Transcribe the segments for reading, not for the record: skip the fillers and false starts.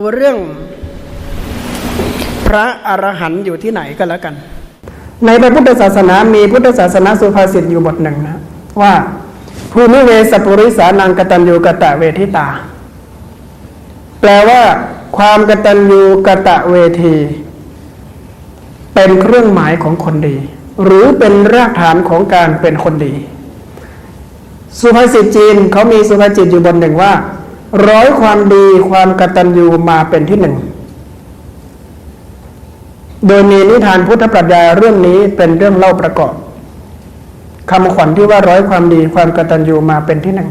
เรื่องพระอรหันต์อยู่ที่ไหนก็แล้วกันในพระพุทธศาสนามีพุทธศาสนาสุภาษิตอยู่บทหนึ่งนะว่าภูมิเวสปุริสานังกตัญญูกตเวทิตาแปลว่าความกตัญญูกตเวทีเป็นเครื่องหมายของคนดีหรือเป็นรากฐานของการเป็นคนดีสุภาษิตจีนเขามีสุภาษิตอยู่บทหนึ่งว่าร้อยความดีความกตัญญูมาเป็นที่หนึ่งโดยมีนิทานพุทธปรัชญาเรื่องนี้เป็นเรื่องเล่าประกอบคำขวัญที่ว่าร้อยความดีความกตัญญูมาเป็นที่หนึ่ง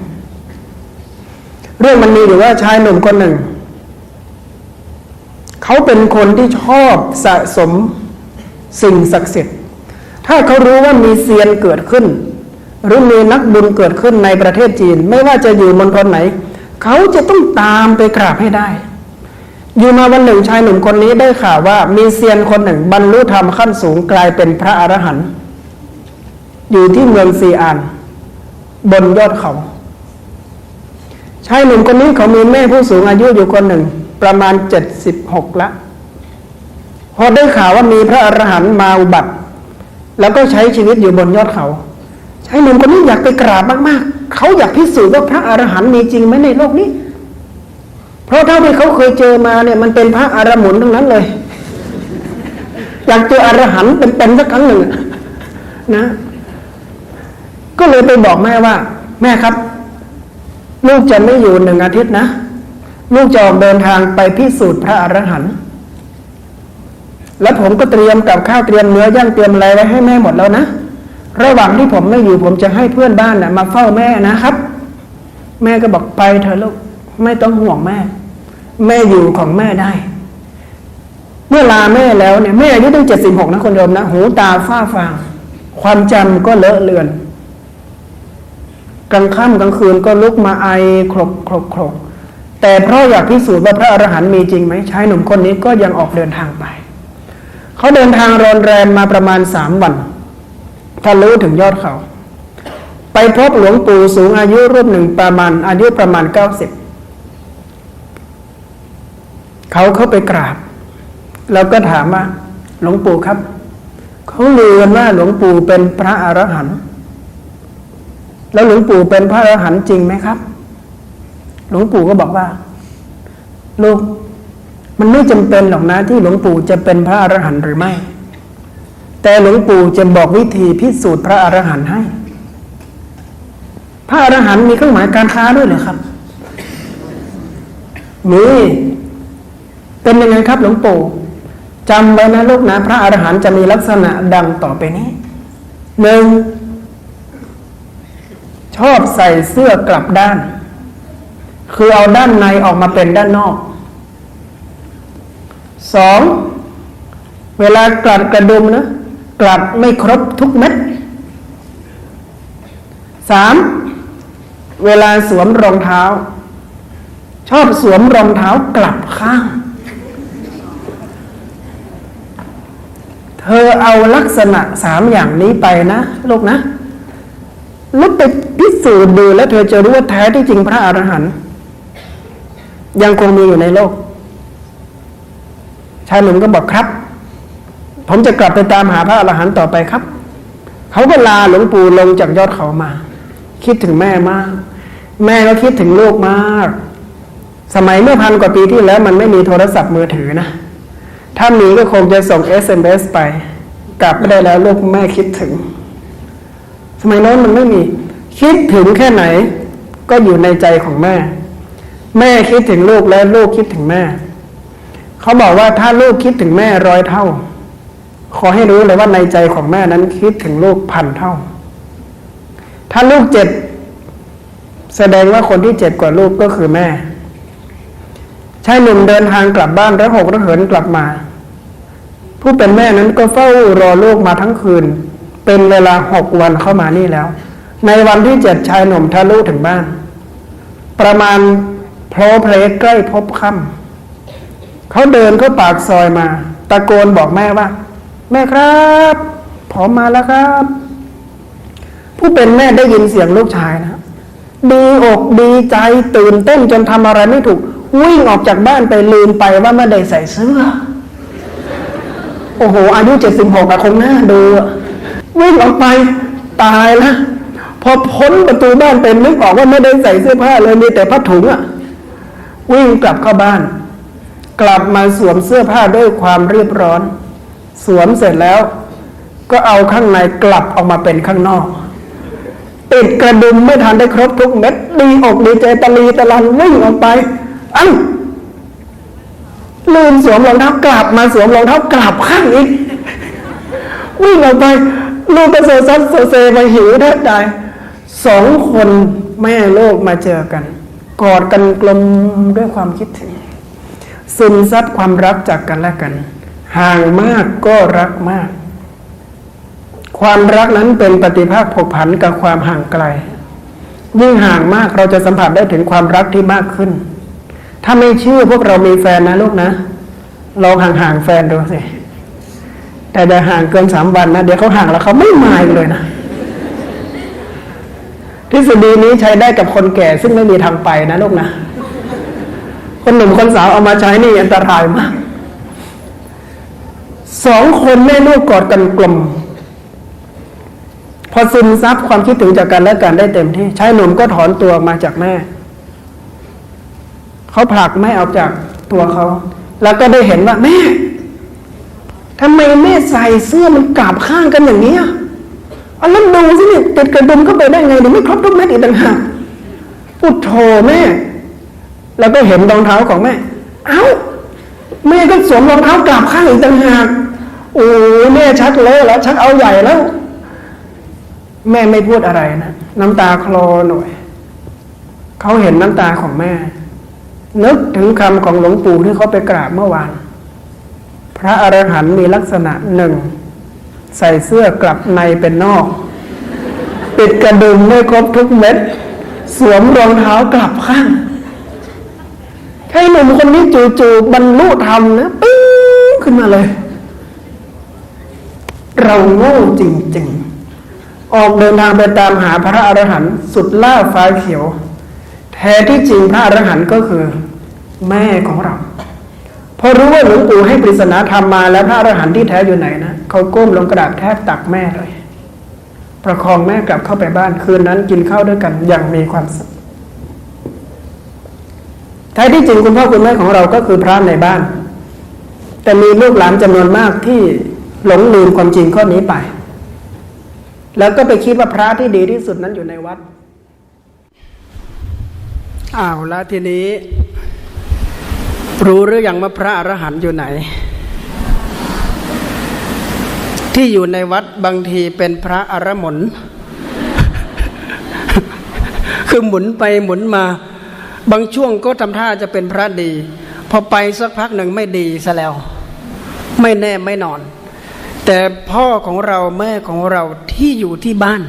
เรื่องมันมีอยู่ว่าชายหนุ่มคนหนึ่งเขาเป็นคนที่ชอบสะสมสิ่งศักดิ์สิทธิ์ถ้าเขารู้ว่ามีเซียนเกิดขึ้นหรือมีนักบุญเกิดขึ้นในประเทศจีนไม่ว่าจะอยู่มณฑลไหนเขาจะต้องตามไปกราบให้ได้อยู่มาวันหนึ่งชายหนุ่มคนนี้ได้ข่าวว่ามีเซียนคนหนึ่งบรรลุธรรมขั้นสูงกลายเป็นพระอรหันต์อยู่ที่เมืองซีอานบนยอดเขาชายหนุ่มคนนี้เขามีแม่ผู้สูงอายุอยู่คนหนึ่งประมาณ76ละพอได้ข่าวว่ามีพระอรหันต์มาอุบัติแล้วก็ใช้ชีวิตอยู่บนยอดเขาชายหนุ่มคนนี้อยากไปกราบมากๆเขาอยากพิสูจน์ว่าพระอรหันต์มีจริงไหมในโลกนี้เพราะเท่าที่เขาเคยเจอมาเนี่ยมันเป็นพระอรหมุนทั้งนั้นเลยอยากเจออรหันต์เป็นสักครั้งหนึ่งนะก็เลยไปบอกแม่ว่าแม่ครับลูกจะไม่อยู่1 อาทิตย์นะลูกจะออกเดินทางไปพิสูจน์พระอรหันต์แล้วผมก็เตรียมกับข้าวเตรียมเนื้อย่างเตรียมอะไรไว้ให้แม่หมดแล้วนะระหว่างที่ผมไม่อยู่ผมจะให้เพื่อนบ้านน่ะมาเฝ้าแม่นะครับแม่ก็บอกไปเถอะลูกไม่ต้องห่วงแม่แม่อยู่ของแม่ได้เมื่อลาแม่แล้วเนี่ยแม่อายุตั้ง76นะคนโยมนะหูตาฝ้าฟางความจำก็เลอะเลือนกลางค่ำกลางคืนก็ลุกมาไอครกแต่เพราะอยากพิสูจน์ว่าพระอรหันต์มีจริงไหมชายหนุ่มคนนี้ก็ยังออกเดินทางไปเขาเดินทางรอนแรมมาประมาณ3 วันทะลุถึงยอดเขาไปพบหลวงปู่สูงอายุรูปหนึ่งอายุประมาณ90เขาเข้าไปกราบแล้วก็ถามว่าหลวงปู่ครับเขาลือกันว่าหลวงปู่เป็นพระอรหันต์แล้วหลวงปู่เป็นพระอรหันต์จริงไหมครับหลวงปู่ก็บอกว่าลูกมันไม่จำเป็นหรอกนะที่หลวงปู่จะเป็นพระอรหันต์หรือไม่แต่หลวงปู่จะบอกวิธีพิสูจน์พระอรหันต์ให้พระอรหันต์มีเครื่องหมายการค้าด้วยเหรอครับมีเป็นยังไงครับหลวงปู่จำไว้นะลูกนะพระอรหันต์จะมีลักษณะดังต่อไปนี้ 1. ชอบใส่เสื้อกลับด้านคือเอาด้านในออกมาเป็นด้านนอก 2. เวลากลัดกระดุมนะกลัดไม่ครบทุกเม็ด 3. เวลาสวมรองเท้าชอบสวมรองเท้ากลับข้างเธอเอาลักษณะ3 อย่างนี้ไปนะลูกนะแล้วไปพิสูจน์ดูแล้วเธอจะรู้ว่าแท้ที่จริงพระอรหันต์ยังคงมีอยู่ในโลกชายหนุ่มก็บอกครับผมจะกลับไปตามหาพระอรหันต์ต่อไปครับเขาก็ลาหลวงปู่ลงจากยอดเขามาคิดถึงแม่มากแม่ก็คิดถึงลูกมากสมัยเมื่อ1,000 กว่าปีที่แล้วมันไม่มีโทรศัพท์มือถือนะถ้ามีก็คงจะส่ง SMS ไปกลับไม่ได้แล้วลูกแม่คิดถึงสมัยโน้นมันไม่มีคิดถึงแค่ไหนก็อยู่ในใจของแม่แม่คิดถึงลูกและลูกคิดถึงแม่เขาบอกว่าถ้าลูกคิดถึงแม่100 เท่าขอให้รู้เลยว่าในใจของแม่นั้นคิดถึงลูก1,000 เท่าถ้าลูกเจ็บแสดงว่าคนที่เจ็บกว่าลูกก็คือแม่ชายหนุ่มเดินทางกลับบ้านระหกระเหินกลับมาผู้เป็นแม่นั้นก็เฝ้ารอลูกมาทั้งคืนเป็นเวลา6 วันเข้ามานี่แล้วในวันที่7ชายหนุ่มทะลุถึงบ้านประมาณโผล่เพลใกล้พบค่ำเขาเดินเข้าปากซอยมาตะโกนบอกแม่ว่าแม่ครับผมมาแล้วครับผู้เป็นแม่ได้ยินเสียงลูกชายนะดีอกดีใจตื่นเต้นจนทำอะไรไม่ถูก วิ่งออกจากบ้านไปลืมไปว่าไม่ได้ใส่เสื้อโอ้โหอายุ76อะคงน่าดูวิ่งออกไปตายแล้วพอพ้นประตูบ้านเป็นนึกออกว่าไม่ได้ใส่เสื้อผ้าเลยมีแต่ผ้าถุงอะวิ่งกลับเข้าบ้านกลับมาสวมเสื้อผ้าด้วยความเรียบร้อยสวมเสร็จแล้วก็เอาข้างในกลับออกมาเป็นข้างนอกติดกระดุมไม่ทันได้ครบทุกเม็ดดีอกดีใจตะลีตะลันวิ่งออกไปลืมสวมรองเท้ากลับมาสวมรองเท้ากลับข้างอีกวิ่งออกไปลูกก็เซซัสเซไปหิวแทบตาย2 คนแม่ลูกมาเจอกันกอดกันกลมด้วยความคิดถึงซึมซับความรักจากกันและกันห่างมากก็รักมากความรักนั้นเป็นปฏิภาคผกผันกับความห่างไกลยิ่งห่างมากเราจะสัมผัสได้ถึงความรักที่มากขึ้นถ้าไม่เชื่อพวกเรามีแฟนนะลูกนะลองห่างๆแฟนดูสิแต่อย่าห่างเกิน3 วันนะเดี๋ยวเขาห่างแล้วเขาไม่มาอีกเลยนะทฤษฎีนี้ใช้ได้กับคนแก่ซึ่งไม่มีทางไปนะลูกนะคนหนุ่มคนสาวเอามาใช้นี่อันตรายมาก2 คนแม่ลูกกอดกันกลมพอซึมซับความคิดถึงจากกันและกันได้เต็มที่ชายหนุ่มก็ถอนตัวออกมาจากแม่เขาผลักแม่ออกจากตัวเขาแล้วก็ได้เห็นว่าแม่ทำไมแม่ใส่เสื้อมันกลับข้างกันอย่างนี้แล้วดูสิเนี่ยติดกระดุมเข้าไปได้ไงเดี๋ยวไม่ครบทุกเม็ดอีกต่างหากพูดโธ่แม่แล้วก็เห็นรองเท้าของแม่แม่ก็สวมรองเท้ากลับข้างอีกต่างหากโอ้แม่ชักเลอะแล้วชักเอาใหญ่แล้วแม่ไม่พูดอะไรนะน้ำตาคลอหน่อยเขาเห็นน้ำตาของแม่นึกถึงคำของหลวงปู่ที่เขาไปกราบเมื่อวานพระอรหันต์มีลักษณะ1ใส่เสื้อกลับในเป็นนอกปิดกระดุมไม่ครบทุกเม็ดสวมรองเท้ากลับข้างให้หนุ่มคนนี้จู่ๆบรรลุธรรมนะปิ้งขึ้นมาเลยเราโง่จริงๆออกเดินทางไปตามหาพระอรหันต์สุดล่าฟ้าเขียวแท้ที่จริงพระอรหันต์ก็คือแม่ของเราพอรู้ว่าหลวงปู่ให้ปริศนาธรรมมาแล้วพระอรหันต์ที่แท้อยู่ไหนนะเขาก้มลงกราบแทบตักแม่เลยประคองแม่กลับเข้าไปบ้านคืนนั้นกินข้าวด้วยกันอย่างมีความสุขแท้ที่จริงคุณพ่อคุณแม่ของเราก็คือพระในบ้านแต่มีลูกหลานจำนวนมากที่หลงลืมความจริงข้อนี้ไปแล้วก็ไปคิดว่าพระที่ดีที่สุดนั้นอยู่ในวัดแล้วทีนี้รู้หรือยังว่าพระอรหันต์อยู่ไหนที่อยู่ในวัดบางทีเป็นพระอรหมุน คือหมุนไปหมุนมาบางช่วงก็ทำท่าจะเป็นพระดีพอไปสักพักหนึ่งไม่ดีซะแล้วไม่แน่ไม่นอนแต่พ่อของเราแม่ของเราที่อยู่ที่บ้าน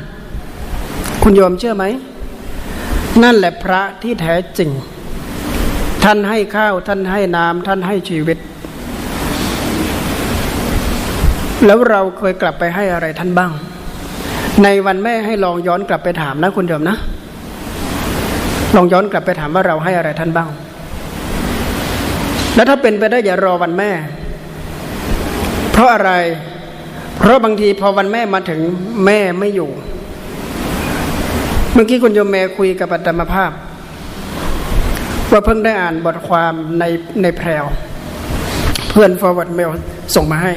คุณโยมเชื่อไหมนั่นแหละพระที่แท้จริงท่านให้ข้าวท่านให้น้ำท่านให้ชีวิตแล้วเราเคยกลับไปให้อะไรท่านบ้างในวันแม่ให้ลองย้อนกลับไปถามนะคุณโยมนะลองย้อนกลับไปถามว่าเราให้อะไรท่านบ้างแล้วถ้าเป็นไปได้อย่ารอวันแม่เพราะอะไรเพราะบางทีพอวันแม่มาถึงแม่ไม่อยู่เมื่อกี้คุณโยมแม่คุยกับอาตมาภาพว่าเพิ่งได้อ่านบทความในแพรวเพื่อน forward mail ส่งมาให้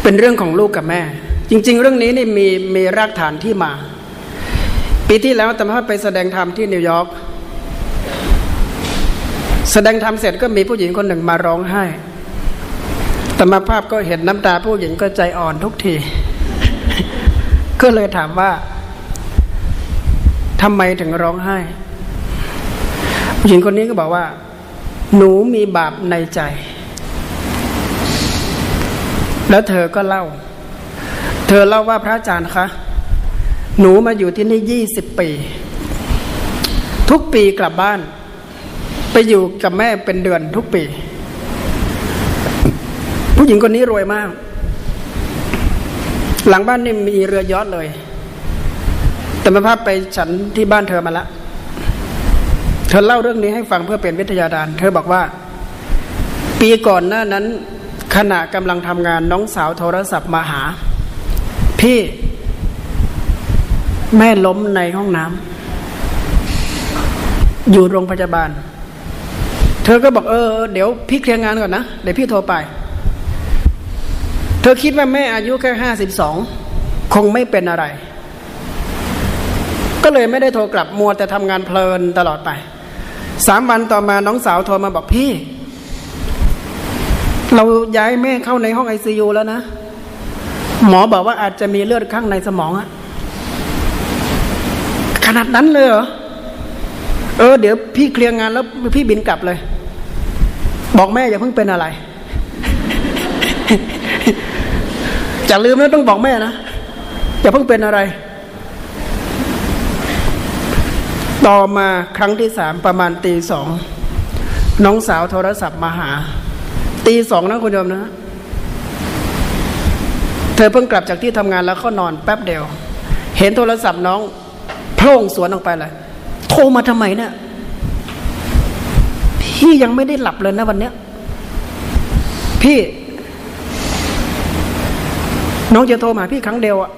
เป็นเรื่องของลูกกับแม่จริงๆเรื่องนี้นี่มีรากฐานที่มาปีที่แล้วอาตมาภาพไปแสดงธรรมที่นิวยอร์กแสดงธรรมเสร็จก็มีผู้หญิงคนหนึ่งมาร้องไห้อาตมาภาพก็เห็นน้ำตาผู้หญิงก็ใจอ่อนทุกทีก็เลยถามว่าทำไมถึงร้องไห้ผู้หญิงคนนี้ก็บอกว่าหนูมีบาปในใจแล้วเธอก็เล่าว่าพระอาจารย์คะหนูมาอยู่ที่นี่20 ปีทุกปีกลับบ้านไปอยู่กับแม่เป็นเดือนทุกปีผู้หญิงคนนี้รวยมากหลังบ้านนี่มีเรือยอชต์เลยแต่มาภาพไปฉันที่บ้านเธอมาละเธ ธอเล่าเรื่องนี้ให้ฟังเพื่อเป็นวิทยาทานเธอบอกว่าปีก่อนหน้านั้นขณะกำลังทำงานน้องสาวโทรศัพท์มาหาพี่แม่ล้มในห้องน้ำอยู่โรงพยาบาลเธอก็บอกเดี๋ยวพี่เคลียร์งานก่อนนะเดี๋ยวพี่โทรไปเธอคิดว่าแม่อายุแค่52คงไม่เป็นอะไรก็เลยไม่ได้โทรกลับมัวแต่ทำงานเพลินตลอดไป3 วันต่อมาน้องสาวโทรมาบอกพี่เราย้ายแม่เข้าในห้อง ICU แล้วนะหมอบอกว่าอาจจะมีเลือดข้างในสมองอะขนาดนั้นเลยเหรอเดี๋ยวพี่เคลียร์งานแล้วพี่บินกลับเลยบอกแม่อย่าเพิ่งเป็นอะไร จะลืมนะต้องบอกแม่นะอย่าเพิ่งเป็นอะไรต่อมาครั้งที่3ประมาณตี 2น้องสาวโทรศัพท์มาหาตี 2นะคุณโยมนะเธอเพิ่งกลับจากที่ทำงานแล้วก็นอนแป๊บเดียวเห็นโทรศัพท์น้องโผล่สวนออกไปเลยโทรมาทำไมเนี่ยพี่ยังไม่ได้หลับเลยนะวันเนี้ยพี่น้องจะโทรมาพี่ครั้งเดียวอะ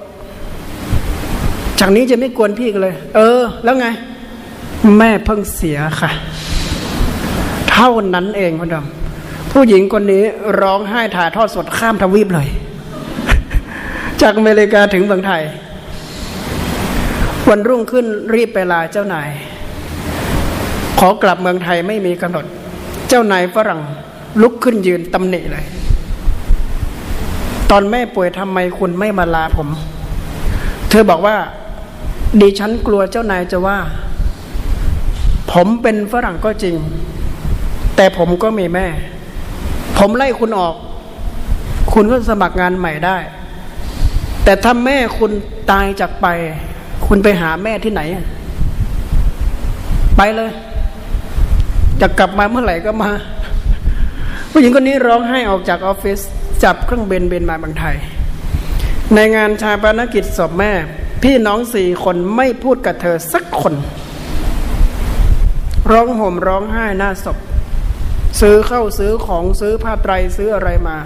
จากนี้จะไม่กวนพี่กันเลยแล้วไงแม่เพิ่งเสียค่ะเท่านั้นเองคุณผู้ชมผู้หญิงคนนี้ร้องไห้ถ่ายทอดสดข้ามทวีปเลย จากอเมริกาถึงเมืองไทยวันรุ่งขึ้นรีบไปลาเจ้านายขอกลับเมืองไทยไม่มีกำหนดเจ้านายฝรั่งลุกขึ้นยืนตำหนิเลยตอนแม่ป่วยทำไมคุณไม่มาลาผมเธอบอกว่าดิฉันกลัวเจ้านายจะว่าผมเป็นฝรั่งก็จริงแต่ผมก็มีแม่ผมไล่คุณออกคุณก็สมัครงานใหม่ได้แต่ถ้าแม่คุณตายจากไปคุณไปหาแม่ที่ไหนไปเลยจะกลับมาเมื่อไหร่ก็มาผู้หญิงคนนี้ร้องไห้ออกจากออฟฟิศจับเครื่องบินมาบางไทยในงานชาปนกิจศพแม่พี่น้อง4 คนไม่พูดกับเธอสักคนร้องห่มร้องไห้หน้าศพซื้อข้าวซื้อของซื้อผ้าไตรซื้ออะไรมา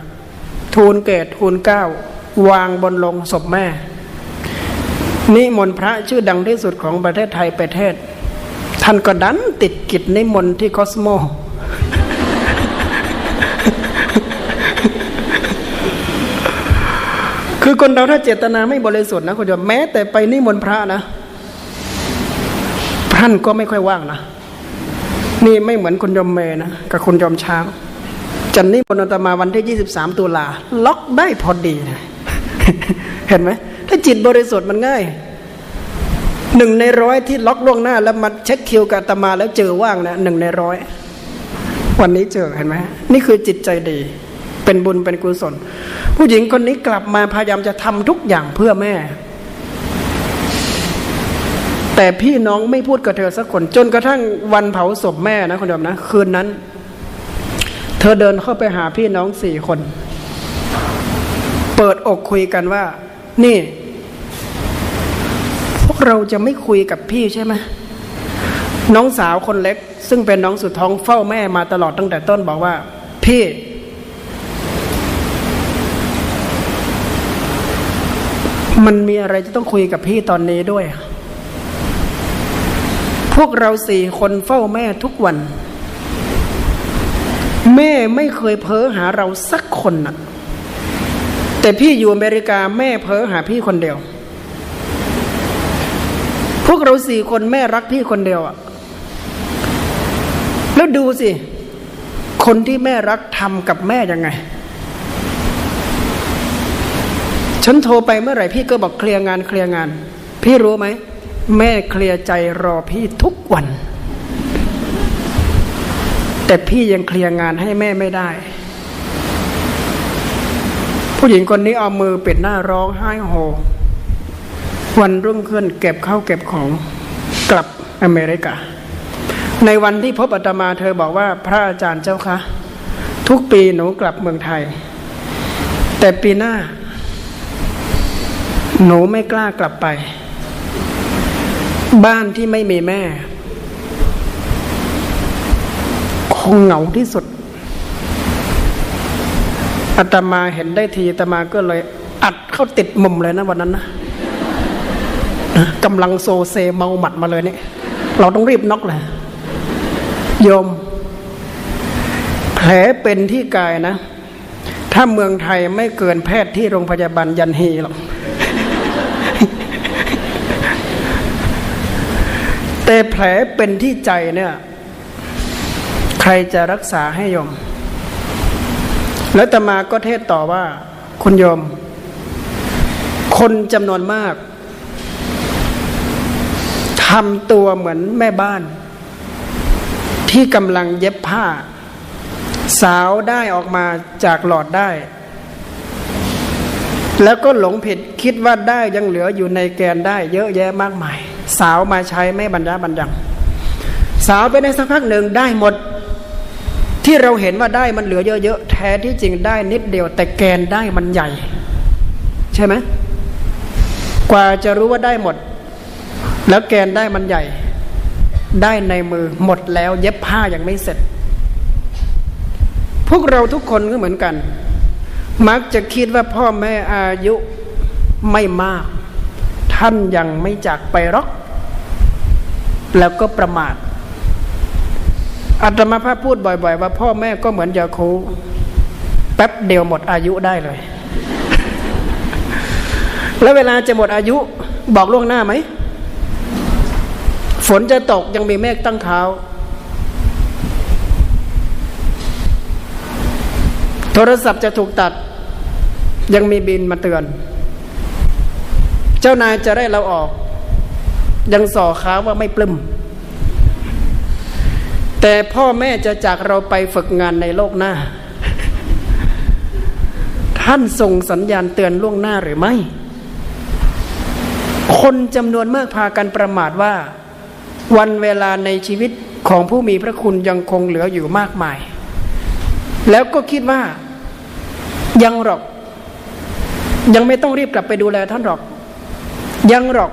ทูลเกศทูลเกล้าวางบนโลงศพแม่นิมนต์พระชื่อดังที่สุดของประเทศไทยไปเทศท่านก็ดันติดกิจนิมนต์ที่คอสโม คือคนเราถ้าเจตนาไม่บริสุทธิ์นะคุณโยมแม้แต่ไปนิมนต์พระนะท่านก็ไม่ค่อยว่างนะนี่ไม่เหมือนคุณโยมเมนะกับคุณโยมช้างจันนิมนต์อาตมาวันที่23 ตุลาล็อกได้พอดีนะ เห็นไหมถ้าจิตบริสุทธิ์มันง่าย1 ใน 100ที่ล็อกล่วงหน้าแล้วมาเช็คคิวกับอาตมาแล้วเจอว่างนะ1 ใน 100วันนี้เจอเห็นไหมนี่คือจิตใจดีเป็นบุญเป็นกุศลผู้หญิงคนนี้กลับมาพยายามจะทำทุกอย่างเพื่อแม่แต่พี่น้องไม่พูดกับเธอสักคนจนกระทั่งวันเผาศพแม่นะคุณผู้ชมนะคืนนั้นเธอเดินเข้าไปหาพี่น้อง4 คนเปิดอกคุยกันว่านี่พวกเราจะไม่คุยกับพี่ใช่ไหมน้องสาวคนเล็กซึ่งเป็นน้องสุดท้องเฝ้าแม่มาตลอดตั้งแต่ต้นบอกว่าพี่มันมีอะไรจะต้องคุยกับพี่ตอนนี้ด้วยพวกเรา4 คนเฝ้าแม่ทุกวันแม่ไม่เคยเพ้อหาเราสักคนน่ะแต่พี่อยู่อเมริกาแม่เพ้อหาพี่คนเดียวพวกเรา4 คนแม่รักพี่คนเดียวอ่ะแล้วดูสิคนที่แม่รักทำกับแม่ยังไงฉันโทรไปเมื่อไหร่พี่ก็บอกเคลียร์งานเคลียร์งานพี่รู้ไหมแม่เคลียร์ใจรอพี่ทุกวันแต่พี่ยังเคลียร์งานให้แม่ไม่ได้ผู้หญิงคนนี้เอามือปิดหน้าร้องไห้โฮวันรุ่งขึ้นเก็บข้าวเก็บของกลับอเมริกาในวันที่พบอาตมาเธอบอกว่าพระอาจารย์เจ้าคะทุกปีหนูกลับเมืองไทยแต่ปีหน้าหนูไม่กล้ากลับไปบ้านที่ไม่มีแม่ งเหงาที่สุดอาตมาเห็นได้ทีอาตมาก็เลยอัดเข้าติดมุมเลยนะวันนั้นนะกำลังโซเซเมาหมัดมาเลยเนี่ยเราต้องรีบน็อกเลยโยมแผลเป็นที่กายนะถ้าเมืองไทยไม่เกินแพทย์ที่โรงพยาบาลยันฮีหรอกแต่แผลเป็นที่ใจเนี่ยใครจะรักษาให้โยมแล้วอาตมาก็เทศต่อว่าคุณโยมคนจำนวนมากทำตัวเหมือนแม่บ้านที่กำลังเย็บผ้าสาวได้ออกมาจากหลอดได้แล้วก็หลงผิดคิดว่าได้ยังเหลืออยู่ในแกนได้เยอะแยะมากมายสาวมาใช้ไม่บรรยะบรรยังสาวไปในสักพักหนึ่งได้หมดที่เราเห็นว่าได้มันเหลือเยอะๆแท้ที่จริงได้นิดเดียวแต่แกนได้มันใหญ่ใช่ไหมกว่าจะรู้ว่าได้หมดแล้วแกนได้มันใหญ่ได้ในมือหมดแล้วเย็บผ้ายังไม่เสร็จพวกเราทุกคนก็เหมือนกันมักจะคิดว่าพ่อแม่อายุไม่มากท่านยังไม่จากไปหรอกแล้วก็ประมาทอาตมาภาพพูดบ่อยๆว่าพ่อแม่ก็เหมือนยาคูแป๊บเดียวหมดอายุได้เลยแล้วเวลาจะหมดอายุบอกล่วงหน้าไหมฝนจะตกยังมีเมฆตั้งเท้าโทรศัพท์จะถูกตัดยังมีบินมาเตือนเจ้านายจะได้เราออกยังส่อค้าว่าไม่ปลื้มแต่พ่อแม่จะจากเราไปฝึกงานในโลกหน้าท่านส่งสัญญาณเตือนล่วงหน้าหรือไม่คนจำนวนมากพากันประมาทว่าวันเวลาในชีวิตของผู้มีพระคุณยังคงเหลืออยู่มากมายแล้วก็คิดว่ายังหรอกยังไม่ต้องรีบกลับไปดูแลท่านหรอกยังหรอก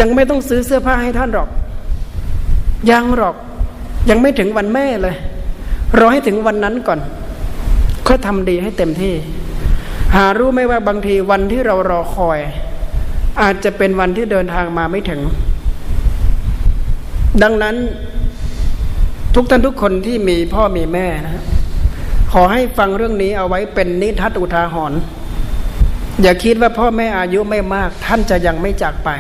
ยังไม่ต้องซื้อเสื้อผ้าให้ท่านหรอกยังหรอกยังไม่ถึงวันแม่เลยรอให้ถึงวันนั้นก่อนค่อยทำดีให้เต็มที่หารู้ไหมว่าบางทีวันที่เรารอคอยอาจจะเป็นวันที่เดินทางมาไม่ถึงดังนั้นทุกท่านทุกคนที่มีพ่อมีแม่นะขอให้ฟังเรื่องนี้เอาไว้เป็นนิทัศน์อุทาหรณ์อย่าคิดว่าพ่อแม่อายุไม่มากท่านจะยังไม่จากไป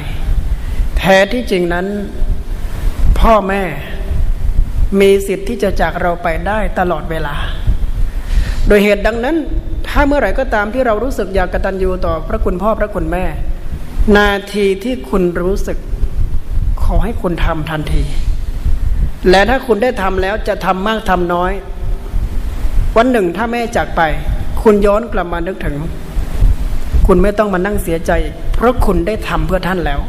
แท้ที่จริงนั้นพ่อแม่มีสิทธิ์ที่จะจากเราไปได้ตลอดเวลาโดยเหตุดังนั้นถ้าเมื่อไหร่ก็ตามที่เรารู้สึกอยากกตัญญูต่อพระคุณพ่อพระคุณแม่นาทีที่คุณรู้สึกขอให้คุณทำทันทีและถ้าคุณได้ทำแล้วจะทำมากทำน้อยวันหนึ่งถ้าแม่จากไปคุณย้อนกลับมานึกถึงคุณไม่ต้องมานั่งเสียใจเพราะคุณได้ทำเพื่อท่านแล้ว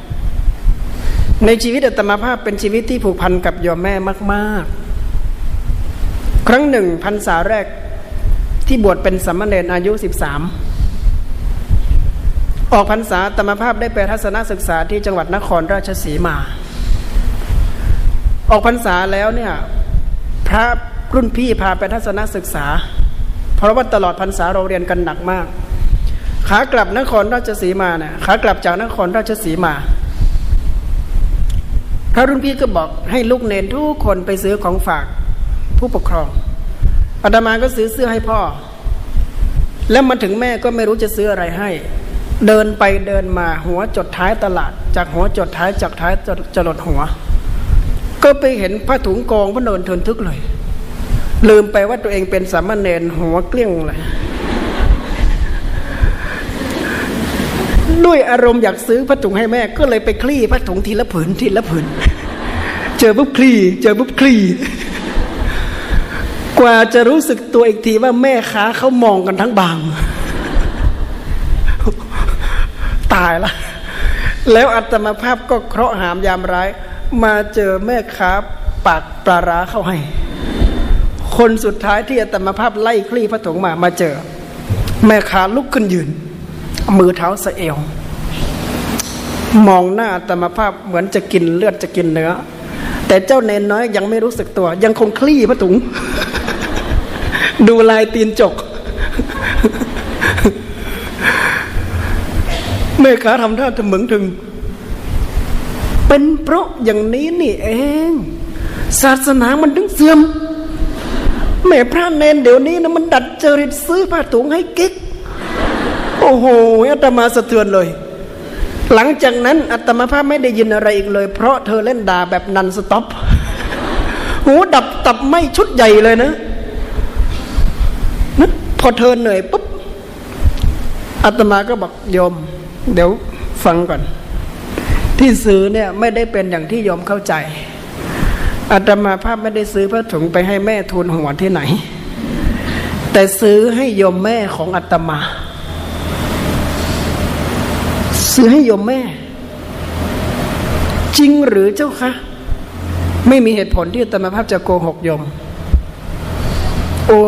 ในชีวิตอาตมาภาพเป็นชีวิตที่ผูกพันกับโยมแม่มากๆครั้งหนึ่งพรรษาแรกที่บวชเป็นสามเณรอายุ13ออกพรรษาอาตมาภาพได้ไปทัศนศึกษาที่จังหวัดนครราชสีมาออกพรรษาแล้วเนี่ยพระรุ่นพี่พาไปทัศนศึกษาเพราะว่าตลอดพรรษาเราเรียนกันหนักมากขากลับนครราชสีมาเนี่ยขากลับจากนครราชสีมาพระรุ่นพี่ก็บอกให้ลูกเนรทุกคนไปซื้อของฝากผู้ปกครองอาตมาก็ซื้อเสื้อให้พ่อแล้วมาถึงแม่ก็ไม่รู้จะซื้ออะไรให้เดินไปเดินมาหัวจดท้ายตลาดจากหัวจดท้ายจากท้ายจรดหัวก็ไปเห็นผ้าถุงกองพระเนินทนทึกเลยลืมไปว่าตัวเองเป็นสามเณรหัวเกลี้ยงเลยด้วยอารมณ์อยากซื้อผ้าถุงให้แม่ก็เลยไปคลี่ผ้าถุงทีละผืนทีละผืนเจอปุ๊บคลี่เจอปุ๊บคลี่กว่าจะรู้สึกตัวอีกทีว่าแม่ค้าเขามองกันทั้งบางตายละแล้วอาตมาภาพก็เคราะห์หามยามร้ายมาเจอแม่ค้าปากปลาร้าเข้าให้คนสุดท้ายที่อาตมาภาพไล่คลี่ผ้าถุงมาเจอแม่ค้าลุกขึ้นยืนมือเท้าสะเอวมองหน้าอาตมาภาพเหมือนจะกินเลือดจะกินเนื้อ แต่เจ้าเนนน้อยยังไม่รู้สึกตัวยังคงคลี่ผ้าถุง ดูลายตีนจก แม่ค้าทำท่าทะมึงถึงเป็นเพราะอย่างนี้นี่เองศาสนามันถึงเสื่อมแม่พระเนนเดี๋ยวนี้นะมันดัดจริตซื้อผ้าถุงให้กิ๊กโอ้โหอาตมาสะเทือนเลยหลังจากนั้นอาตมาภาพไม่ได้ยินอะไรอีกเลยเพราะเธอเล่นด่าแบบนันสต็อปหูดับตับไม่ชุดใหญ่เลยนะพอเธอเหนื่อยปุ๊บอาตมาก็บอกโยมเดี๋ยวฟังก่อนที่ซื้อเนี่ยไม่ได้เป็นอย่างที่โยมเข้าใจอาตมาภาพไม่ได้ซื้อผ้าถุงไปให้แม่ทูลหัวที่ไหนแต่ซื้อให้โยมแม่ของอาตมาซื้อให้โยมแม่จริงหรือเจ้าคะไม่มีเหตุผลที่อาตมาภาพจะโกหกโยมโอ้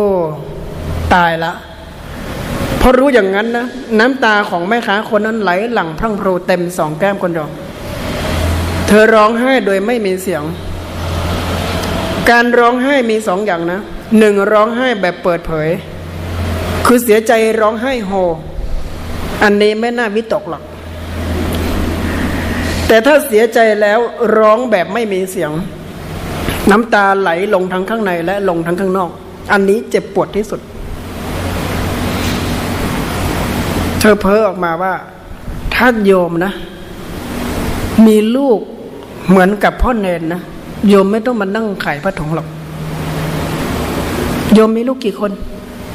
ตายละพอรู้อย่างนั้นนะน้ำตาของแม่ค้าคนนั้นไหลหลั่งพรั่งพรูเต็มสองแก้มคนโยมเธอร้องไห้โดยไม่มีเสียงการร้องไห้มีสองอย่างนะหนึ่งร้องไห้แบบเปิดเผยคือเสียใจร้องไห้โฮอันนี้ไม่น่าวิตกหรอกแต่ถ้าเสียใจแล้วร้องแบบไม่มีเสียงน้ำตาไหลลงทั้งข้างในและลงทั้งข้างนอกอันนี้เจ็บปวดที่สุดเธอเพ้อออกมาว่าถ้าโยมนะมีลูกเหมือนกับพ่อเนนนะโยมไม่ต้องมานั่งไขผ้าถุงหรอกโยมมีลูกกี่คน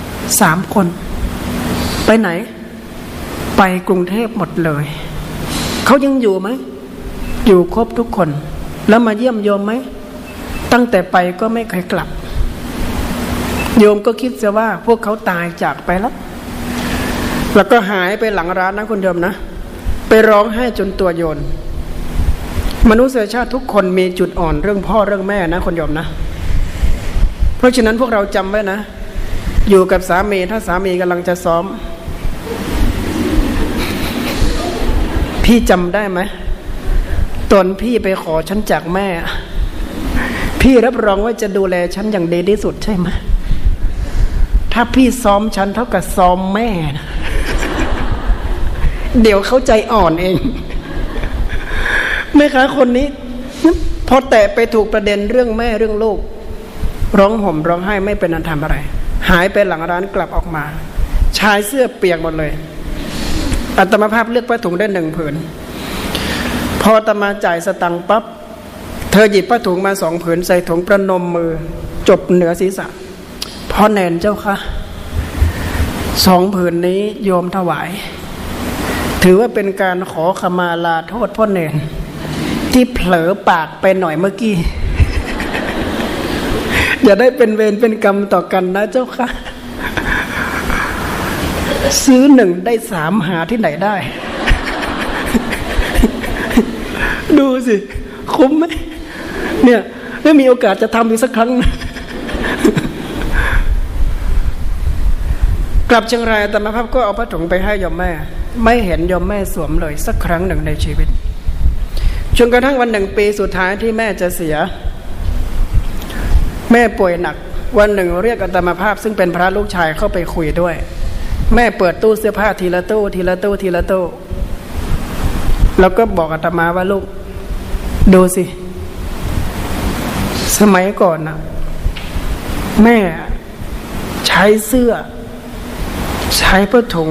3 คนไปไหนไปกรุงเทพหมดเลยเขายังอยู่ไหมอยู่ครบทุกคนแล้วมาเยี่ยมโยมไหมตั้งแต่ไปก็ไม่เคยกลับโยมก็คิดซะว่าพวกเขาตายจากไปแล้วก็หายไปหลังร้านนะคุณโยมนะไปร้องไห้จนตัวโยนมนุษยชาติทุกคนมีจุดอ่อนเรื่องพ่อเรื่องแม่นะคุณโยมนะเพราะฉะนั้นพวกเราจำไว้นะอยู่กับสามีถ้าสามีกำลังจะซ้อมพี่จำได้ไหมตอนพี่ไปขอฉันจากแม่พี่รับรองว่าจะดูแลฉันอย่างดีที่สุดใช่ไหมถ้าพี่ซ้อมฉันเท่ากับซ้อมแม่นะเดี๋ยวเขาใจอ่อนเองแม่ค้าคนนี้พอแตะไปถูกประเด็นเรื่องแม่เรื่องลูกร้องห่มร้องไห้ไม่เป็นอันทำอะไรหายไปหลังร้านกลับออกมาชายเสื้อเปียกหมดเลยอาตมาภาพเลือกผ้าถุงได้1 ผืนพออาตมาจ่ายสตังค์ปั๊บเธอหยิบผ้าถุงมา2 ผืนใส่ถุงประนมมือจบเหนือศีรษะพ่อแนนเจ้าค่ะ2 ผืนนี้โยมถวายถือว่าเป็นการขอขมาลาโทษพ่อเนนที่เผลอปากไปหน่อยเมื่อกี้ อย่าได้เป็นเวรเป็นกรรมต่อกันนะเจ้าค่ะซื้อ1ได้3หาที่ไหนได้ ดูสิคุ้มไหมเนี่ยไม่มีโอกาสจะทำอีกสักครั้ง กลับเชียงรายอาตมาภาพก็เอาผ้าถุงไปให้โยมแม่ไม่เห็นโยมแม่สวมเลยสักครั้งหนึ่งในชีวิตจนกระทั่งวันหนึ่งปีสุดท้ายที่แม่จะเสียแม่ป่วยหนักวันหนึ่งเรียกอาตมาภาพซึ่งเป็นพระลูกชายเข้าไปคุยด้วยแม่เปิดตู้เสื้อผ้าทีละตู้ทีละตู้ทีละตู้แล้วก็บอกอาตมาว่าลูกดูสิสมัยก่อนนะแม่ใช้เสื้อใช้ผ้าถุง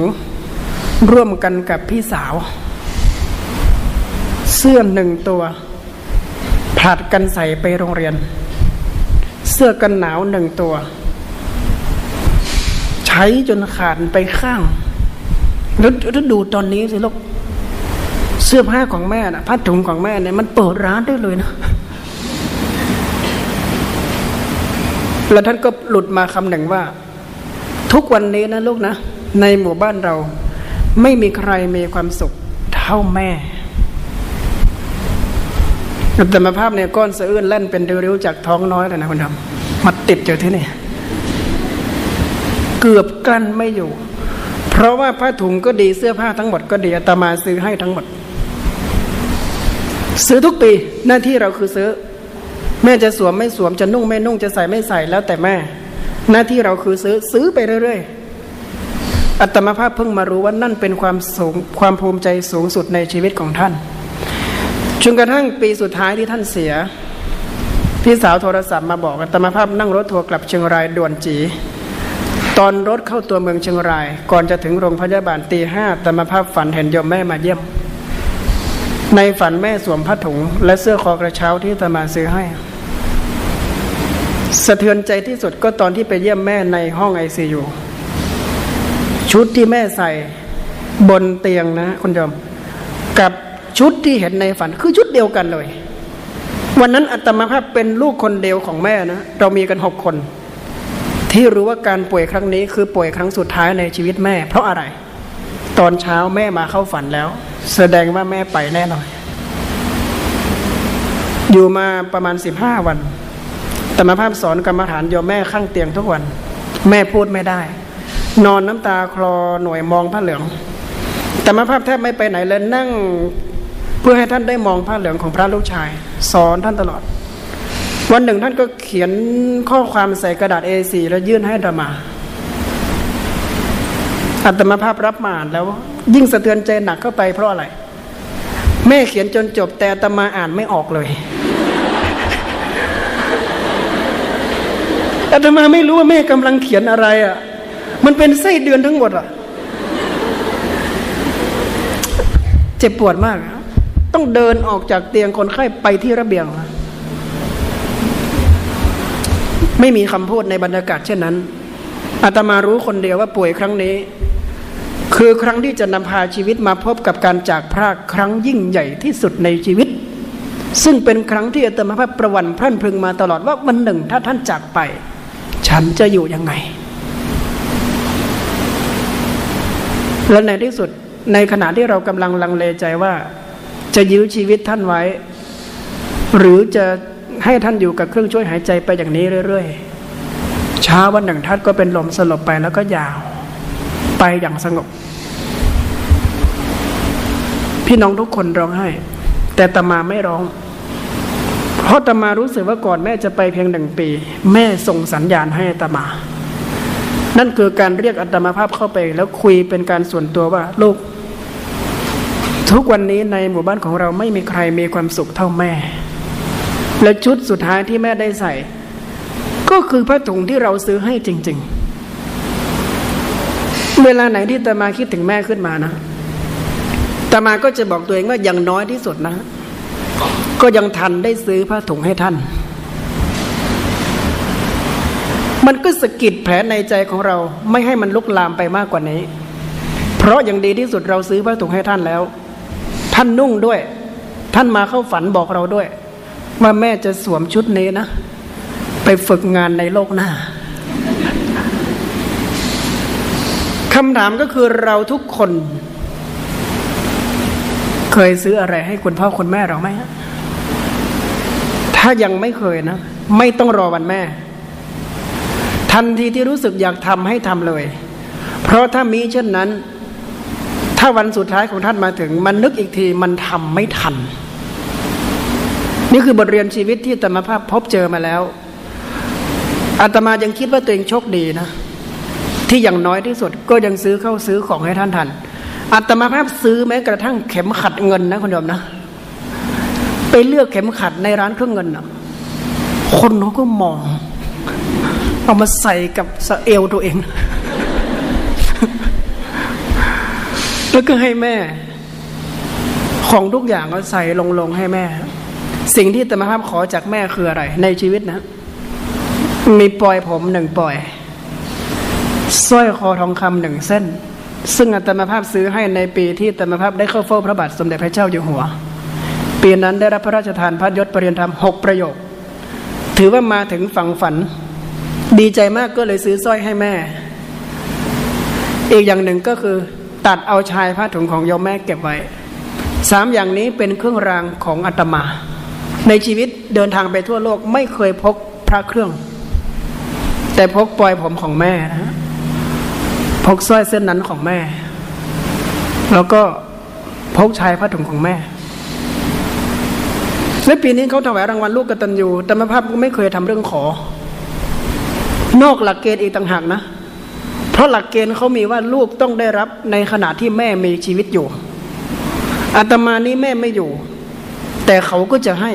ร่วมกันกับพี่สาวเสื้อ1 ตัวผลัดกันใส่ไปโรงเรียนเสื้อกันหนาว1 ตัวใช้จนขาดไปข้างแล้วดูตอนนี้สิลูกเสื้อผ้าของแม่นะผ้าถุงของแม่เนี่ยมันเปิดร้านได้เลยนะแล้วท่านก็หลุดมาคำหนึ่งว่าทุกวันนี้นะลูกนะในหมู่บ้านเราไม่มีใครมีความสุขเท่าแม่แต่มาภาพเนี่ยก้อนสะอื้นแล่นเป็นริ้วๆจากท้องน้อยเลยนะคุณผู้ชมมาติดอยู่ที่นี่เกือบกลั้นไม่อยู่เพราะว่าผ้าถุงก็ดีเสื้อผ้าทั้งหมดก็ดีอาตมาซื้อให้ทั้งหมดซื้อทุกปีหน้าที่เราคือซื้อ แม่จะสวมไม่สวมจะนุ่งไม่นุ่งจะใส่ไม่ใส่แล้วแต่แม่หน้าที่เราคือซื้อไปเรื่อยๆอาตมาภาพเพิ่งมารู้ว่านั่นเป็นความภูมิใจสูงสุดในชีวิตของท่านจนกระทั่งปีสุดท้ายที่ท่านเสียพี่สาวโทรศัพท์มาบอกอาตมาภาพนั่งรถทัวร์กลับเชียงรายด่วนจีตอนรถเข้าตัวเมืองเชียงรายก่อนจะถึงโรงพยาบาลตี 5อาตมาภาพฝันเห็นโยมแม่มาเยี่ยมในฝันแม่สวมผ้าถุงและเสื้อคอกระเช้าที่อาตมาซื้อให้สะเทือนใจที่สุดก็ตอนที่ไปเยี่ยมแม่ในห้อง ICU ชุดที่แม่ใส่บนเตียงนะคุณโยมกับชุดที่เห็นในฝันคือชุดเดียวกันเลยวันนั้นอาตมาภาพเป็นลูกคนเดียวของแม่นะเรามีกัน6 คนที่รู้ว่าการป่วยครั้งนี้คือป่วยครั้งสุดท้ายในชีวิตแม่เพราะอะไรตอนเช้าแม่มาเข้าฝันแล้วแสดงว่าแม่ไปแน่นอนอยู่มาประมาณ15 วันอาตมาภาพสอนกรรมฐานโยมแม่ข้างเตียงทุกวันแม่พูดไม่ได้นอนน้ำตาคลอหน่วยมองผ้าเหลืองอาตมาภาพแทบไม่ไปไหนเลยนั่งเพื่อให้ท่านได้มองผ้าเหลืองของพระลูกชายสอนท่านตลอดวันหนึ่งท่านก็เขียนข้อความใส่กระดาษ A4 แล้วยื่นให้อาตมาอาตมาภาพรับมาอ่านแล้วยิ่งสะเทือนใจหนักเข้าไปเพราะอะไรแม่เขียนจนจบแต่อาตมาอ่านไม่ออกเลยอาตมาไม่รู้ว่าแม่กำลังเขียนอะไรอ่ะมันเป็นไส้เดือนทั้งหมดอ่ะเจ็บปวดมากต้องเดินออกจากเตียงคนไข้ไปที่ระเบียงไม่มีคำพูดในบรรยากาศเช่นนั้นอาตมารู้คนเดียวว่าป่วยครั้งนี้คือครั้งที่จะนำพาชีวิตมาพบกับการจากพรากครั้งยิ่งใหญ่ที่สุดในชีวิตซึ่งเป็นครั้งที่อาตมาภาพประวัติพรั่นพรึงมาตลอดว่าวันหนึ่งถ้าท่านจากไปฉันจะอยู่ยังไงและในที่สุดในขณะที่เรากำลังลังเลใจว่าจะยื้อชีวิตท่านไว้หรือจะให้ท่านอยู่กับเครื่องช่วยหายใจไปอย่างนี้เรื่อยๆเช้าวันหนึ่งท่านก็เป็นลมสลบไปแล้วก็ยาวไปอย่างสงบพี่น้องทุกคนร้องไห้แต่อาตมาไม่ร้องเพราะอาตมารู้สึกว่าก่อนแม่จะไปเพียง1 ปีแม่ส่งสัญญาณให้อาตมานั่นคือการเรียกอาตมาภาพเข้าไปแล้วคุยเป็นการส่วนตัวว่าลูกทุกวันนี้ในหมู่บ้านของเราไม่มีใครมีความสุขเท่าแม่และชุดสุดท้ายที่แม่ได้ใส่ก็คือผ้าถุงที่เราซื้อให้จริงๆเวลาไหนที่อาตมาคิดถึงแม่ขึ้นมานะอาตมาก็จะบอกตัวเองว่าอย่างน้อยที่สุดนะก็ยังทันได้ซื้อผ้าถุงให้ท่านมันก็สะกิดแผลในใจของเราไม่ให้มันลุกลามไปมากกว่านี้เพราะอย่างดีที่สุดเราซื้อผ้าถุงให้ท่านแล้วท่านนุ่งด้วยท่านมาเข้าฝันบอกเราด้วยว่าแม่จะสวมชุดนี้นะไปฝึกงานในโลกหน้าคำถามก็คือเราทุกคนเคยซื้ออะไรให้คุณพ่อคุณแม่เราไหมถ้ายังไม่เคยนะไม่ต้องรอวันแม่ทันทีที่รู้สึกอยากทำให้ทำเลยเพราะถ้ามีเช่นนั้นถ้าวันสุดท้ายของท่านมาถึงมันนึกอีกทีมันทำไม่ทันนี่คือบทเรียนชีวิตที่อาตมาภาพพบเจอมาแล้วอาตมายังคิดว่าตัวเองโชคดีนะที่อย่างน้อยที่สุดก็ยังซื้อของให้ท่านทันอาตมาภาพซื้อแม้กระทั่งเข็มขัดเงินนะคุณโยมนะไปเลือกเข็มขัดในร้านเครื่องเงินนะคนเขาก็มองเอามาใส่กับเอวตัวเองแล้วก็ให้แม่ของทุกอย่างก็ใส่ลงให้แม่สิ่งที่อาตมาภาพขอจากแม่คืออะไรในชีวิตนะมีปลอยผม1 ปลอยสร้อยคอทองคำ1 เส้นซึ่งอาตมาภาพซื้อให้ในปีที่อาตมาภาพได้เข้าเฝ้าพระบาทสมเด็จพระเจ้าอยู่หัวปีนั้นได้รับพระราชทานพระยศปริญญาธรรม6 ประโยคถือว่ามาถึงฝั่งฝันดีใจมากก็เลยซื้อสร้อยให้แม่อีกอย่างหนึ่งก็คือตัดเอาชายผ้าถุงของโยมแม่เก็บไว้3 อย่างนี้เป็นเครื่องรางของอาตมาในชีวิตเดินทางไปทั่วโลกไม่เคยพกพระเครื่องแต่พกปลอยผมของแม่นะพกสร้อยเส้นนั้นของแม่แล้วก็พกชายผ้าถุงของแม่ และปีนี้เขาถวายรางวัลลูกกตัญญูแต่แม่ภาพก็ไม่เคยทำเรื่องขอนอกหลักเกณฑ์อีกต่างหากนะเพราะหลักเกณฑ์เขามีว่าลูกต้องได้รับในขณะที่แม่มีชีวิตอยู่อาตมานี้แม่ไม่อยู่แต่เขาก็จะให้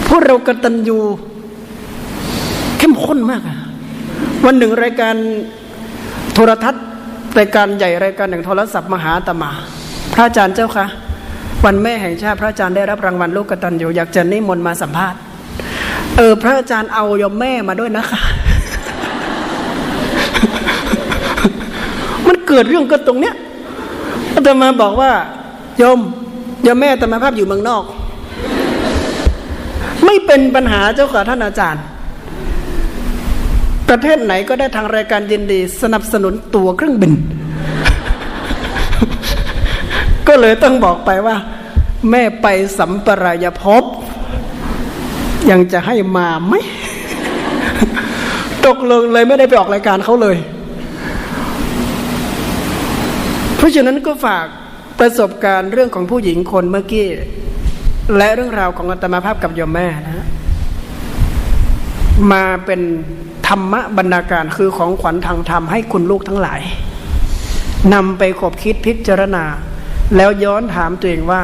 พวกเรากตัญญูเข้มข้นมากวันหนึ่งรายการโทรทัศน์รายการใหญ่รายการหนึ่งโทรศัพท์มาหาอาตมาพระอาจารย์เจ้าคะวันแม่แห่งชาติพระอาจารย์ได้รับรางวัลลูกกตัญญูอยากจะนิมนต์มาสัมภาษณ์พระอาจารย์เอาโยมแม่มาด้วยนะคะ มันเกิดเรื่องกันตรงเนี้ยอาตมาบอกว่าโยมแม่อาตมาภาพอยู่เมืองนอกไม่เป็นปัญหาเจ้าค่ะท่านอาจารย์ประเทศไหนก็ได้ทางรายการยินดีสนับสนุนตั๋วเครื่องบิน ก็เลยต้องบอกไปว่าแม่ไปสัมปรายภพยังจะให้มาไหม ตกลงเลยไม่ได้ไปออกรายการเขาเลยเพราะฉะนั้นก็ฝากประสบการณ์เรื่องของผู้หญิงคนเมื่อกี้และเรื่องราวของอาตมาภาพกับโยมแม่นะมาเป็นธรรมะบรรณาการคือของขวัญทางธรรมให้คุณลูกทั้งหลายนำไปคบคิดพิจารณาแล้วย้อนถามตัวเองว่า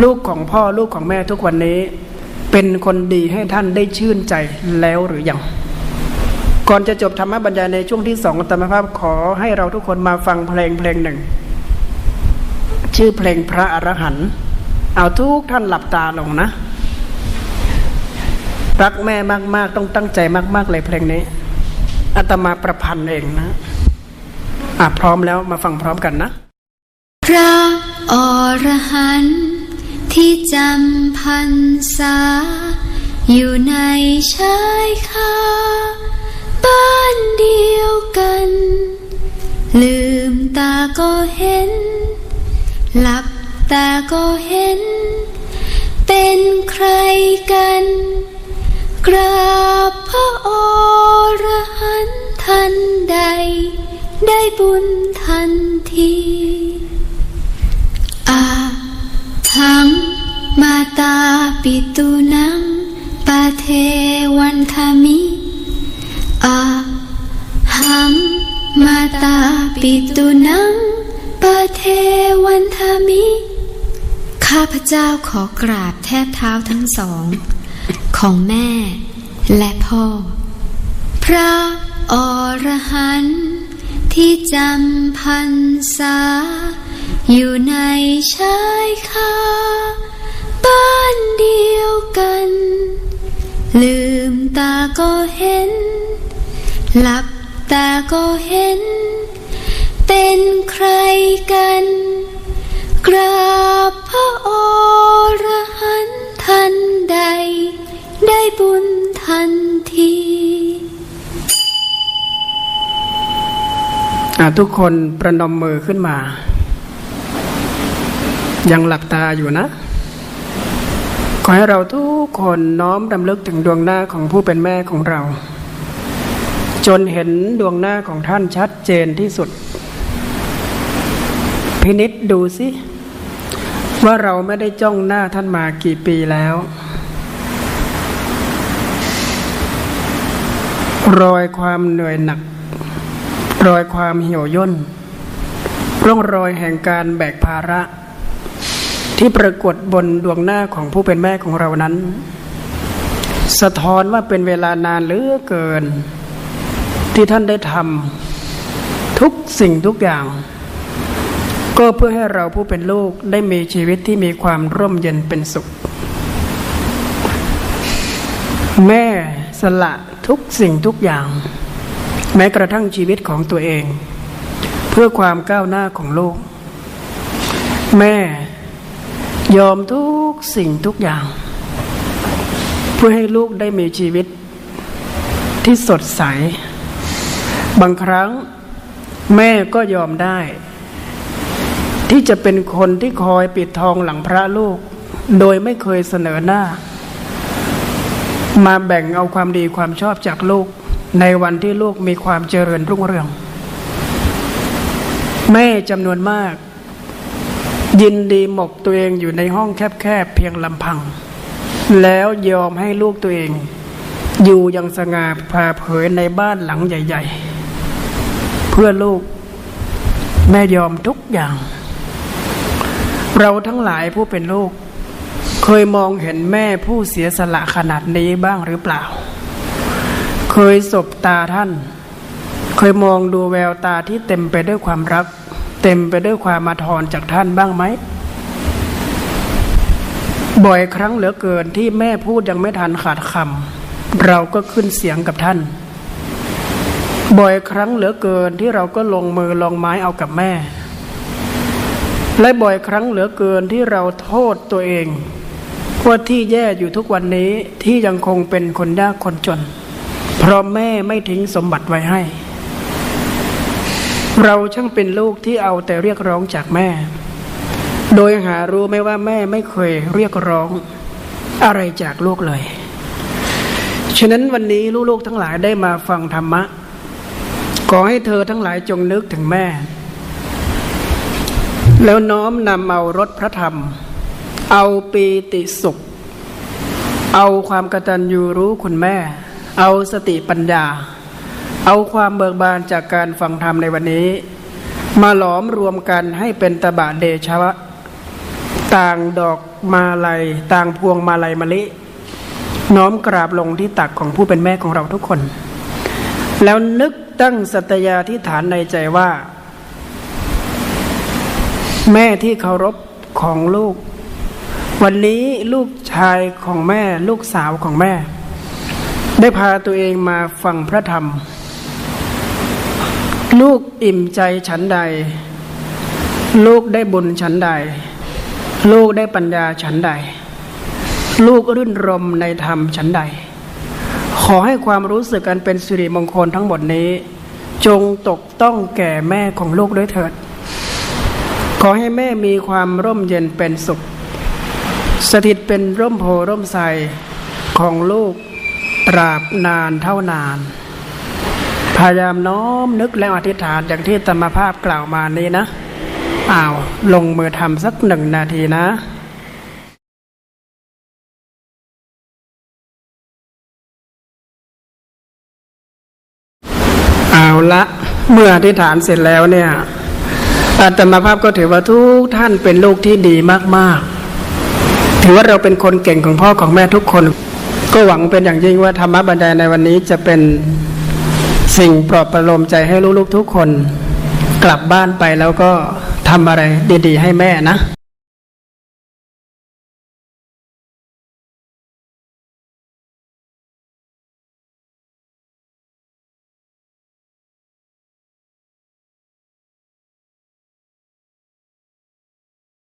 ลูกของพ่อลูกของแม่ทุกวันนี้เป็นคนดีให้ท่านได้ชื่นใจแล้วหรือยังก่อนจะจบธรรมะบรรยายในช่วงที่2อาตมาภาพขอให้เราทุกคนมาฟังเพลงหนึ่งชื่อเพลงพระอรหันต์เอาทุกท่านหลับตาลงนะรักแม่มากๆต้องตั้งใจมากๆเลยเพลงนี้อาตมาประพันธ์เองนะพร้อมแล้วมาฟังพร้อมกันนะพระอรหันต์ที่จำพรรษาอยู่ในชายคาบ้านเดียวกันลืมตาก็เห็นหลับตาก็เห็นเป็นใครกันกราบพระอรหันต์ทันใดได้บุญทันทีอาหังมาตาปิตุนังปะเทวันทามิอาหังมาตาปิตุนังปะเทวันทามิข้าพเจ้าขอกราบแทบเท้าทั้งสองของแม่และพ่อพระอรหันต์ที่จำพรรษาอยู่ในชายคาบ้านเดียวกันลืมตาก็เห็นหลับตาก็เห็นเป็นใครกันกราบพระอรหันต์ทันใดได้บุญทันทีทุกคนประนมมือขึ้นมายังหลับตาอยู่นะขอให้เราทุกคนน้อมรำลึกถึงดวงหน้าของผู้เป็นแม่ของเราจนเห็นดวงหน้าของท่านชัดเจนที่สุดพินิจดูสิว่าเราไม่ได้จ้องหน้าท่านมากี่ปีแล้วรอยความเหนื่อยหนักรอยความเหี่ยวย่นร่องรอยแห่งการแบกภาระที่ปรากฏบนดวงหน้าของผู้เป็นแม่ของเรานั้นสะท้อนว่าเป็นเวลานานเหลือเกินที่ท่านได้ทำทุกสิ่งทุกอย่างก็เพื่อให้เราผู้เป็นลูกได้มีชีวิตที่มีความร่มเย็นเป็นสุขแม่สละทุกสิ่งทุกอย่างแม้กระทั่งชีวิตของตัวเองเพื่อความก้าวหน้าของโลกแม่ยอมทุกสิ่งทุกอย่างเพื่อให้ลูกได้มีชีวิตที่สดใสบางครั้งแม่ก็ยอมได้ที่จะเป็นคนที่คอยปิดทองหลังพระลูกโดยไม่เคยเสนอหน้ามาแบ่งเอาความดีความชอบจากลูกในวันที่ลูกมีความเจริญรุ่งเรืองแม่จำนวนมาก ยินดีหมกตัวเองอยู่ในห้องแคบๆเพียงลำพังแล้วยอมให้ลูกตัวเองอยู่อย่างสง่าผ่าเผยในบ้านหลังใหญ่ๆเพื่อลูกแม่ยอมทุกอย่างเราทั้งหลายผู้เป็นลูกเคยมองเห็นแม่ผู้เสียสละขนาดนี้บ้างหรือเปล่าเคยสบตาท่านเคยมองดูแววตาที่เต็มไปด้วยความรักเต็มไปด้วยความอาทรจากท่านบ้างไหมบ่อยครั้งเหลือเกินที่แม่พูดยังไม่ทันขาดคำเราก็ขึ้นเสียงกับท่านบ่อยครั้งเหลือเกินที่เราก็ลงมือลงไม้เอากับแม่และบ่อยครั้งเหลือเกินที่เราโทษตัวเองว่าที่แย่อยู่ทุกวันนี้ที่ยังคงเป็นคนยากคนจนเพราะแม่ไม่ทิ้งสมบัติไว้ให้เราช่างเป็นลูกที่เอาแต่เรียกร้องจากแม่โดยหารู้ไหมว่าแม่ไม่เคยเรียกร้องอะไรจากลูกเลยฉะนั้นวันนี้ลูกๆทั้งหลายได้มาฟังธรรมะขอให้เธอทั้งหลายจงนึกถึงแม่แล้วน้อมนำเอารสพระธรรมเอาปีติสุขเอาความกตัญญูรู้คุณแม่เอาสติปัญญาเอาความเบิกบานจากการฟังธรรมในวันนี้มาหลอมรวมกันให้เป็นตบะเดชะต่างดอกมาลัยต่างพวงมาลัยมะลิน้อมกราบลงที่ตักของผู้เป็นแม่ของเราทุกคนแล้วนึกตั้งสัตยาธิฐานในใจว่าแม่ที่เคารพของลูกวันนี้ลูกชายของแม่ลูกสาวของแม่ได้พาตัวเองมาฟังพระธรรมลูกอิ่มใจฉันใดลูกได้บุญฉันใดลูกได้ปัญญาฉันใดลูกรื่นรมในธรรมฉันใดขอให้ความรู้สึกอันเป็นสิริมงคลทั้งหมดนี้จงตกต้องแก่แม่ของลูกด้วยเถิดขอให้แม่มีความร่มเย็นเป็นสุขสถิตเป็นร่มโพร่มไทรของลูกตราบนานเท่านานพยายามน้อมนึกและอธิษฐานอย่างที่ธรรมภาพกล่าวมานี้นะลงมือทำสัก1 นาทีนะเอาละเมื่ออธิษฐานเสร็จแล้วเนี่ยอาตมาภาพก็ถือว่าทุกท่านเป็นลูกที่ดีมากๆถือว่าเราเป็นคนเก่งของพ่อของแม่ทุกคนก็หวังเป็นอย่างยิ่งว่าธรรมบรรยายในวันนี้จะเป็นสิ่งปลอบประโลมใจให้ลูกๆทุกคนกลับบ้านไปแล้วก็ทำอะไรดีๆให้แม่นะ